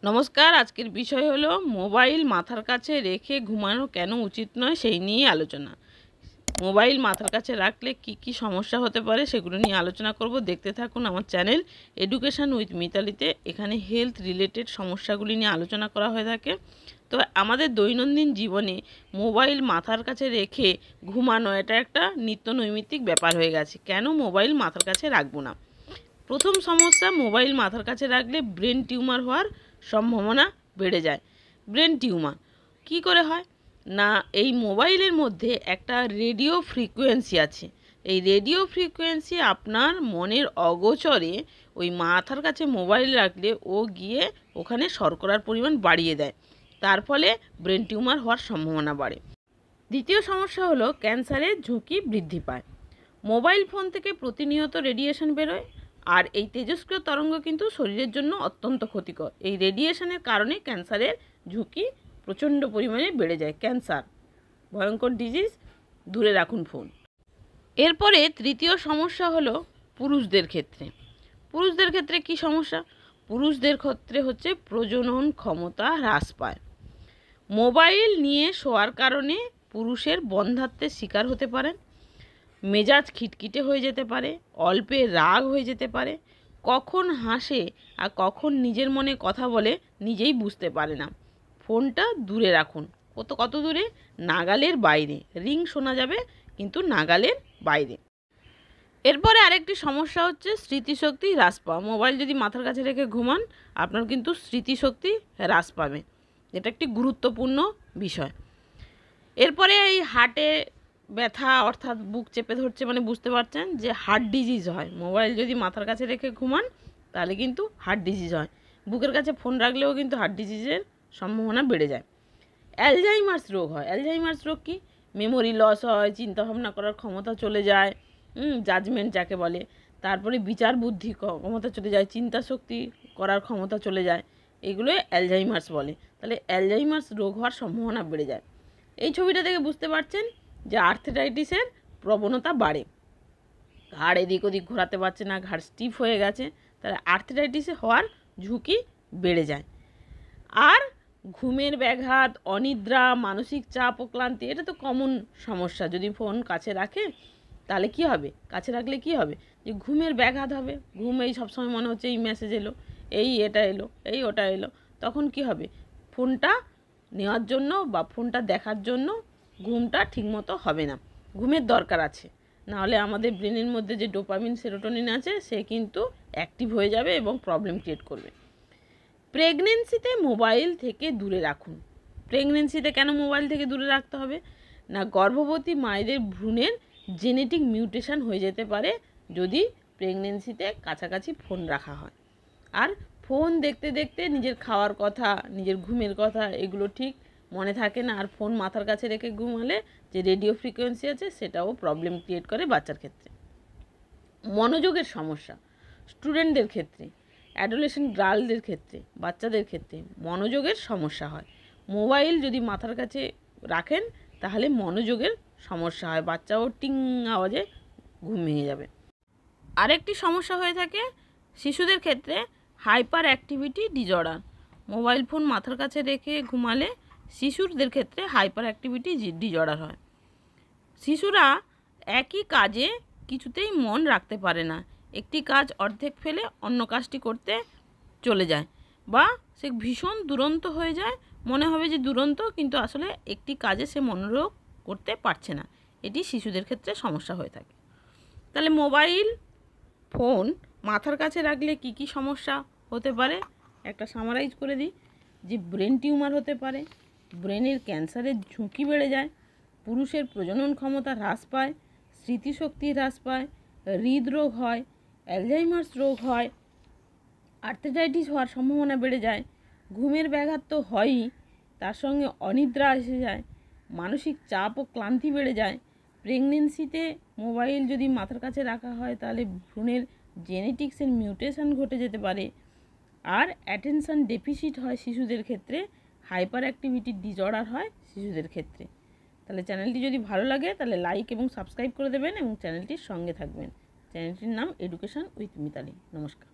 নমস্কার। আজকের বিষয় হলো মোবাইল মাথার কাছে রেখে ঘুমানো কেন উচিত নয় সেই নিয়ে আলোচনা। মোবাইল মাথার কাছে রাখলে কি সমস্যা হতে পারে সেগুলো নিয়ে আলোচনা করব। দেখতে থাকুন আমার চ্যানেল এডুকেশন উইথ মিতালিতে। এখানে হেলথ রিলেটেড সমস্যাগুলি নিয়ে আলোচনা করা হয়ে থাকে। তো আমাদের দৈনন্দিন জীবনে মোবাইল মাথার কাছে রেখে ঘুমানো এটা একটা নিত্য নৈমিত্তিক ব্যাপার হয়ে গেছে। কেন মোবাইল মাথার কাছে রাখবো না? প্রথম সমস্যা, মোবাইল মাথার কাছে রাখলে ব্রেন টিউমার হওয়ার সম্ভাবনা বেড়ে যায়। ব্রেন টিউমার কি করে হয় না, এই মোবাইলের মধ্যে একটা রেডিও ফ্রিকোয়েন্সি আছে। এই রেডিও ফ্রিকোয়েন্সি আপনার মনের অগোচরে ওই মাথার কাছে মোবাইল রাখলে ও গিয়ে ওখানে শর্করার পরিমাণ বাড়িয়ে দেয়, তার ফলে ব্রেন টিউমার হওয়ার সম্ভাবনা বাড়ে। দ্বিতীয় সমস্যা হলো ক্যান্সারের ঝুঁকি বৃদ্ধি পায়। মোবাইল ফোন থেকে প্রতিনিয়ত রেডিয়েশন বেরোয়, আর এই তেজস্ক্রিয় তরঙ্গ কিন্তু শরীরের জন্য অত্যন্ত ক্ষতিকর। এই রেডিয়েশনের কারণে ক্যান্সারের ঝুঁকি প্রচণ্ড পরিমাণে বেড়ে যায়। ক্যান্সার ভয়ঙ্কর ডিজিজ, দূরে রাখুন ফোন। এরপরে তৃতীয় সমস্যা হলো পুরুষদের ক্ষেত্রে। পুরুষদের ক্ষেত্রে কি সমস্যা? পুরুষদের ক্ষেত্রে হচ্ছে প্রজনন ক্ষমতা হ্রাস পায়। মোবাইল নিয়ে শোয়ার কারণে পুরুষের বন্ধ্যাত্বের শিকার হতে পারেন। মেজাজ খিটখিটে হয়ে যেতে পারে, অল্পে রাগ হয়ে যেতে পারে, কখন হাসে আর কখন নিজের মনে কথা বলে নিজেই বুঝতে পারে না। ফোনটা দূরে রাখুন। কত দূরে? নাগালের বাইরে। রিং শোনা যাবে কিন্তু নাগালের বাইরে। এরপরে আরেকটি সমস্যা হচ্ছে স্মৃতিশক্তি হ্রাস পাওয়া। মোবাইল যদি মাথার কাছে রেখে ঘুমান, আপনার কিন্তু স্মৃতিশক্তি হ্রাস পাবে। এটা একটি গুরুত্বপূর্ণ বিষয়। এরপরে এই হার্টে ব্যথা, অর্থাৎ বুক চেপে ধরছে, মানে বুঝতে পারছেন যে হার্ট ডিজিজ হয়। মোবাইল যদি মাথার কাছে রেখে ঘুমান তাহলে কিন্তু হার্ট ডিজিজ হয়। বুকের কাছে ফোন রাখলেও কিন্তু হার্ট ডিজিজের সম্ভাবনা বেড়ে যায়। অ্যালজাইমার্স রোগ হয়। অ্যালজাইমার্স রোগ কি? মেমোরি লস হয়, চিন্তাভাবনা করার ক্ষমতা চলে যায়, জাজমেন্ট যাকে বলে। তারপরে বিচার বুদ্ধি ক্ষমতা চলে যায়, চিন্তা শক্তি করার ক্ষমতা চলে যায়। এগুলোই অ্যালজাইমার্স বলে। তাহলে অ্যালজাইমার্স রোগ হওয়ার সম্ভাবনা বেড়ে যায়। এই ছবিটা থেকে বুঝতে পারছেন যে আর্থ্রাইটিসের প্রবণতা বাড়ে। ঘাড় এদিক ওদিক ঘোরাতে পারছে না, ঘাড় স্টিফ হয়ে গেছে, তাহলে আর্থ্রাইটিসে হওয়ার ঝুঁকি বেড়ে যায়। আর ঘুমের ব্যাঘাত, অনিদ্রা, মানসিক চাপ ও ক্লান্তি, এটা তো কমন সমস্যা। যদি ফোন কাছে রাখে তাহলে কি হবে? কাছে রাখলে কি হবে? যে ঘুমের ব্যাঘাত হবে। ঘুম এই সবসময় মনে হচ্ছে এই মেসেজ এলো, এই এটা এলো, এই ওটা এলো। তখন কি হবে? ফোনটা নেওয়ার জন্য বা ফোনটা দেখার জন্য ঘুমটা ঠিকমতো হবে না। ঘুমের দরকার আছে, নাহলে আমাদের ব্রেনের মধ্যে যে ডোপামিন সেরোটোনিন আছে সে কিন্তু অ্যাক্টিভ হয়ে যাবে এবং প্রবলেম ক্রিয়েট করবে। প্রেগনেন্সিতে মোবাইল থেকে দূরে রাখুন। প্রেগনেন্সিতে কেন মোবাইল থেকে দূরে রাখতে হবে না, গর্ভবতী মায়েদের ভ্রূণের জেনেটিক মিউটেশন হয়ে যেতে পারে যদি প্রেগনেন্সিতে কাছাকাছি ফোন রাখা হয়। আর ফোন দেখতে দেখতে নিজের খাওয়ার কথা, নিজের ঘুমের কথা এগুলো ঠিক মনে থাকে না। আর ফোন মাথার কাছে রেখে ঘুমালে যে রেডিও ফ্রিকোয়েন্সি আছে সেটাও প্রবলেম ক্রিয়েট করে বাচ্চার ক্ষেত্রে। মনোযোগের সমস্যা স্টুডেন্টদের ক্ষেত্রে, অ্যাডোলেসেন্ট গার্লদের ক্ষেত্রে, বাচ্চাদের ক্ষেত্রে মনোযোগের সমস্যা হয়। মোবাইল যদি মাথার কাছে রাখেন তাহলে মনোযোগের সমস্যা হয়, বাচ্চাও টিং আওয়াজে ঘুম ভেঙে যাবে। আরেকটি সমস্যা হয়ে থাকে শিশুদের ক্ষেত্রে, hyper activity disorder. Mobile phone মাথার কাছে রেখে ঘুমালে শিশুদের ক্ষেত্রে হাইপার অ্যাক্টিভিটি ডিজঅর্ডার হয়। শিশুরা একই কাজে কিছুতেই মন রাখতে পারে না। একটি কাজ অর্ধেক ফেলে অন্য কাজটি করতে চলে যায়, বা সে ভীষণ দুরন্ত হয়ে যায়। মনে হবে যে দুরন্ত, কিন্তু আসলে একটি কাজে সে মনোযোগ করতে পারছে না। এটি শিশুদের ক্ষেত্রে সমস্যা হয়ে থাকে। তাহলে মোবাইল ফোন মাথার কাছে রাখলে কি সমস্যা হতে পারে একটা সামারাইজ করে দিই। যে ব্রেন টিউমার হতে পারে, ব্রেনের ক্যান্সারের ঝুঁকি বেড়ে যায়, পুরুষের প্রজনন ক্ষমতা হ্রাস পায়, স্মৃতিশক্তি হ্রাস পায়, হৃদরোগ হয়, অ্যালজাইমার্স রোগ হয়, আর্থ্রাইটিস হওয়ার সম্ভাবনা বেড়ে যায়, ঘুমের ব্যাঘাত তো হয়ই, তার সঙ্গে অনিদ্রা এসে যায়, মানসিক চাপ ও ক্লান্তি বেড়ে যায়। প্রেগনেন্সিতে মোবাইল যদি মাথার কাছে রাখা হয় তাহলে ভ্রূণের জেনেটিক্সের মিউটেশন ঘটে যেতে পারে। আর অ্যাটেনশন ডেফিসিট হয় শিশুদের ক্ষেত্রে, হাইপার অ্যাক্টিভিটি ডিজঅর্ডার হয় শিশুদের ক্ষেত্রে। তাহলে চ্যানেলটি যদি ভালো লাগে তাহলে লাইক এবং সাবস্ক্রাইব করে দেবেন এবং চ্যানেলটির সঙ্গে থাকবেন। চ্যানেলটির নাম এডুকেশন উইথ মিতালি। নমস্কার।